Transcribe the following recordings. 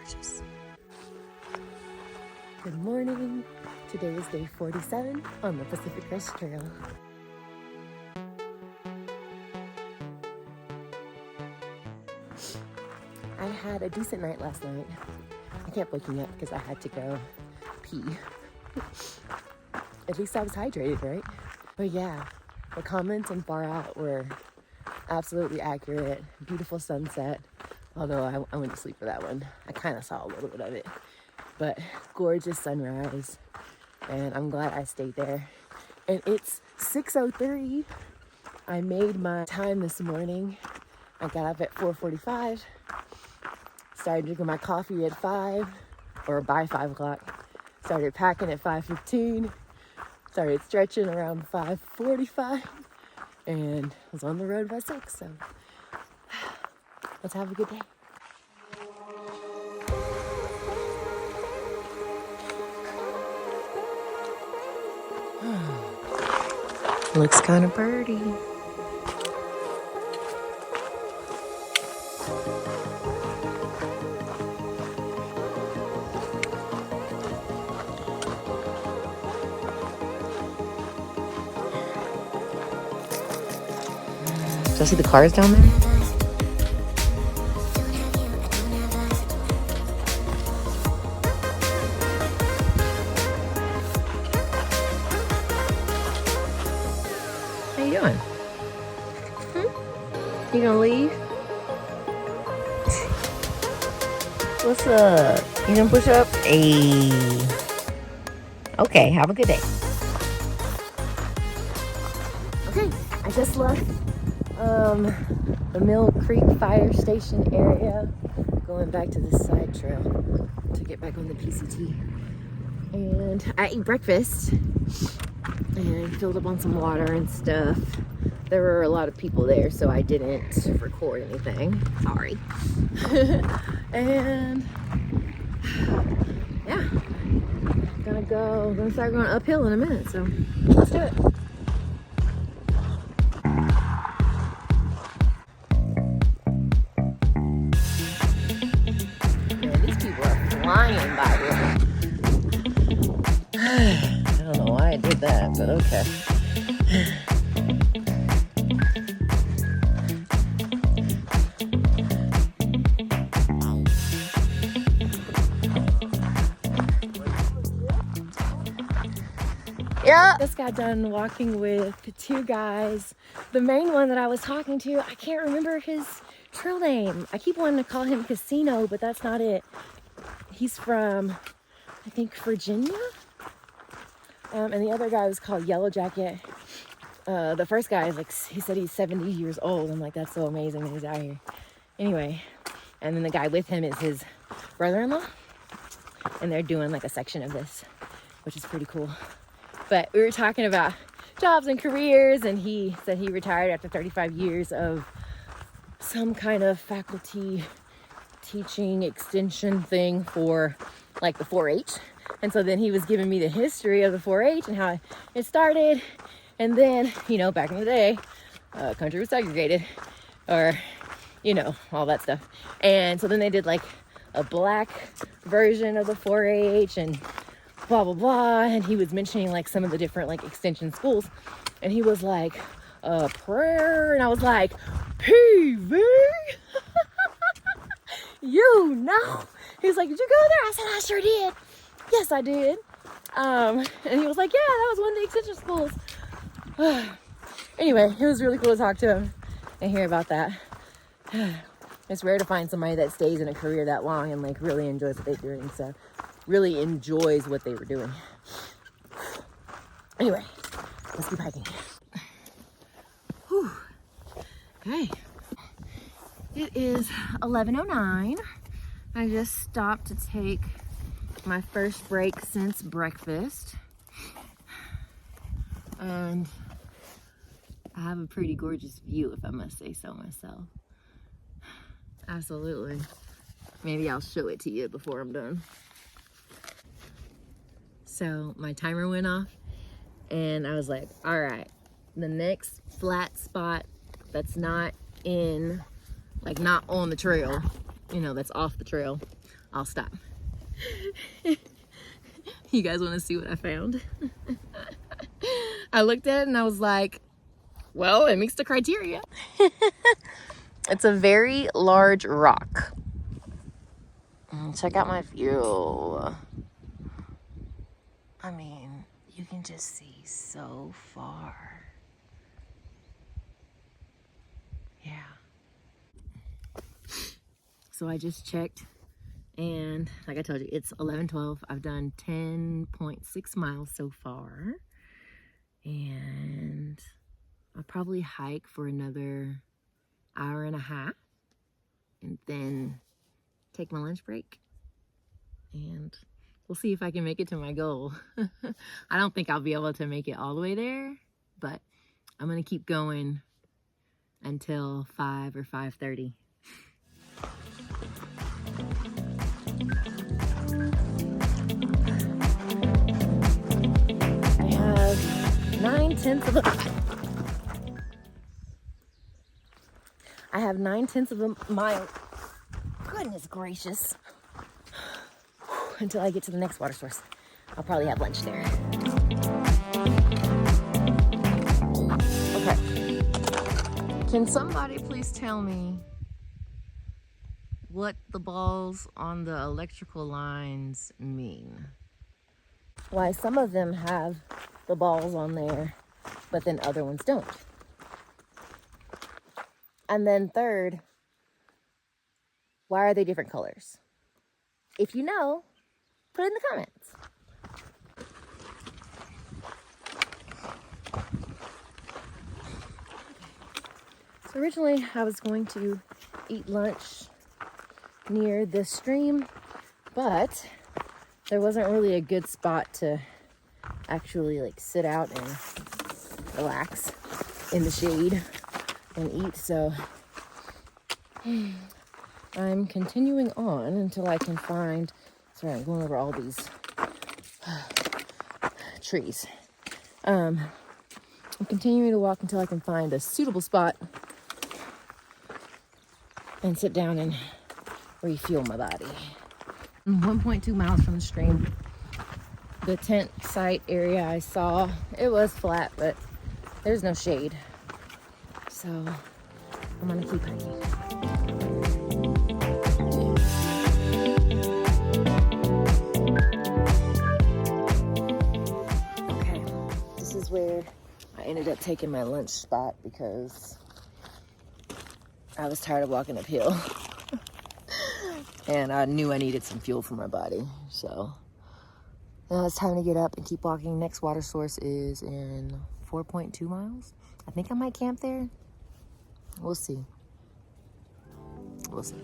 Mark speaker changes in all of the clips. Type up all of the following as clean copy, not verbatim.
Speaker 1: gorgeous. Good morning. Today is day 47 on the Pacific Crest Trail. I had a decent night last night. I kept waking up because I had to go pee. At least I was hydrated, right? But yeah, the comments and Far Out were absolutely accurate. Beautiful sunset. Although I went to sleep for that one. I kind of saw a little bit of it. But gorgeous sunrise. And I'm glad I stayed there. And it's 6:03. I made my time this morning. I got up at 4:45. Started drinking my coffee at 5, or by 5 o'clock. Started packing at 5:15. Started stretching around 5:45. And was on the road by 6, so let's have a good day. Looks kind of pretty. Do I see the cars down there? How you doing? You gonna leave? What's up? You gonna push up? Hey. Okay, have a good day. Okay, I just left the Mill Creek Fire Station area, going back to the side trail to get back on the PCT. And I ate breakfast and filled up on some water and stuff. There were a lot of people there, so I didn't record anything. Sorry. And yeah, gonna start going uphill in a minute, so let's do it. Man, these people are flying by here. I don't know why I did that, but okay. Yeah. Just got done walking with 2 guys. The main one that I was talking to, I can't remember his trail name. I keep wanting to call him Casino, but that's not it. He's from, I think, Virginia. And the other guy was called Yellow Jacket. The first guy is like, he said he's 70 years old. I'm like, that's so amazing that he's out here. Anyway, and then the guy with him is his brother-in-law. And they're doing like a section of this, which is pretty cool. But we were talking about jobs and careers, and he said he retired after 35 years of some kind of faculty teaching extension thing for like the 4-H. And so then he was giving me the history of the 4-H and how it started. And then, you know, back in the day, country was segregated, or, you know, all that stuff. And so then they did like a black version of the 4-H and blah, blah, blah. And he was mentioning like some of the different like extension schools. And he was like, prayer. And I was like, PV? You know? He was like, did you go there? I said, I sure did. Yes, I did. And he was like, yeah, that was one of the extension schools. Anyway, it was really cool to talk to him and hear about that. It's rare to find somebody that stays in a career that long and like really enjoys what they're doing. So really enjoys what they were doing. Anyway, let's keep hiking. Whew. Okay. It is 11:09. I just stopped to take my first break since breakfast. And I have a pretty gorgeous view, if I must say so myself. Absolutely. Maybe I'll show it to you before I'm done. So my timer went off and I was like, all right, the next flat spot that's not in, like not on the trail, you know, that's off the trail, I'll stop. You guys want to see what I found? I looked at it and I was like, well, it meets the criteria. It's a very large rock. Check out my view. I mean, you can just see so far. Yeah. So I just checked, and like I told you, it's 11:12. I've done 10.6 miles so far, and I'll probably hike for another hour and a half, and then take my lunch break, and we'll see if I can make it to my goal. I don't think I'll be able to make it all the way there, but I'm gonna keep going until 5 or 5:30. I have 9/10 of a mile. Goodness gracious. Until I get to the next water source. I'll probably have lunch there. Okay. Can somebody please tell me what the balls on the electrical lines mean? Why some of them have the balls on there, but then other ones don't. And then third, why are they different colors? If you know, put it in the comments. So originally I was going to eat lunch near this stream, but there wasn't really a good spot to actually like sit out and relax in the shade and eat. So I'm continuing on until I can find, sorry, I'm going over all these trees. I'm continuing to walk until I can find a suitable spot and sit down and refuel my body. I'm 1.2 miles from the stream. The tent site area I saw, it was flat, but there's no shade. So I'm gonna keep hiking. Okay, this is where I ended up taking my lunch spot because I was tired of walking uphill. And I knew I needed some fuel for my body. So now it's time to get up and keep walking. Next water source is in 4.2 miles. I think I might camp there. We'll see. We'll see.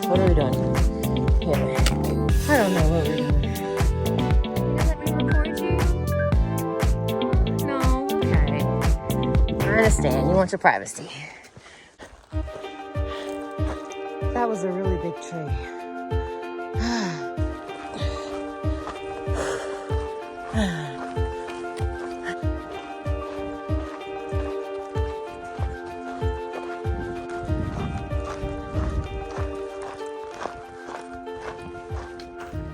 Speaker 1: What are we doing? Here. I don't know what we're doing. You let me record you? No, okay. I understand. You want your privacy. That was a really big tree.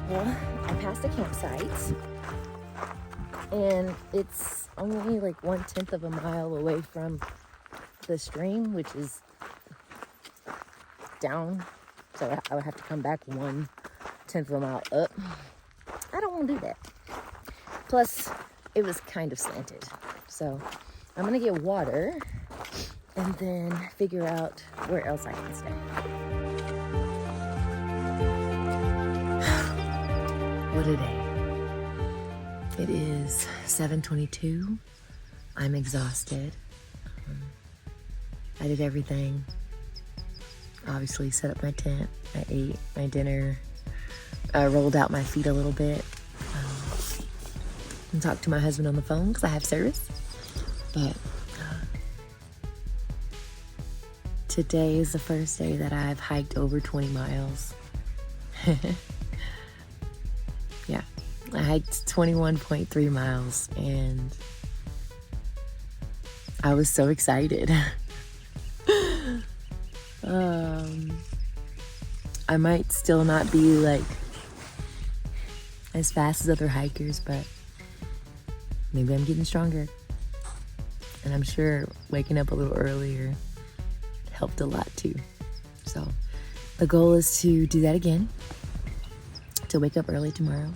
Speaker 1: Well, I passed a campsite, and it's only like 1/10 of a mile away from the stream, which is down, so I would have to come back 1/10 of a mile up. I don't want to do that. Plus, it was kind of slanted, so I'm gonna get water and then figure out where else I can stay. What a day. It is 7:22. I'm exhausted. I did everything. Obviously set up my tent. I ate my dinner. I rolled out my feet a little bit. And talked to my husband on the phone because I have service. But today is the first day that I've hiked over 20 miles. Yeah, I hiked 21.3 miles and I was so excited. I might still not be like as fast as other hikers, but maybe I'm getting stronger. And I'm sure waking up a little earlier helped a lot too. So the goal is to do that again, to wake up early tomorrow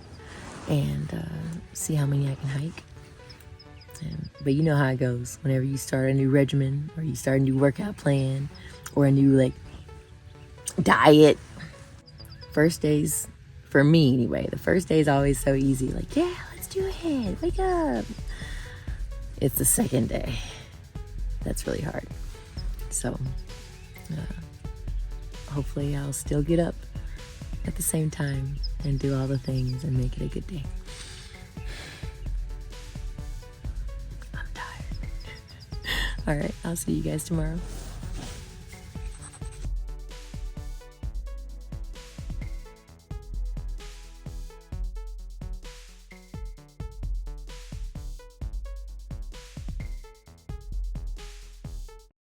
Speaker 1: and see how many I can hike. But you know how it goes. Whenever you start a new regimen or you start a new workout plan or a new like diet, first days, for me anyway, the first day is always so easy. Like, yeah, let's do it. Wake up. It's the second day that's really hard. So hopefully I'll still get up at the same time and do all the things and make it a good day. I'm tired. All right, I'll see you guys tomorrow.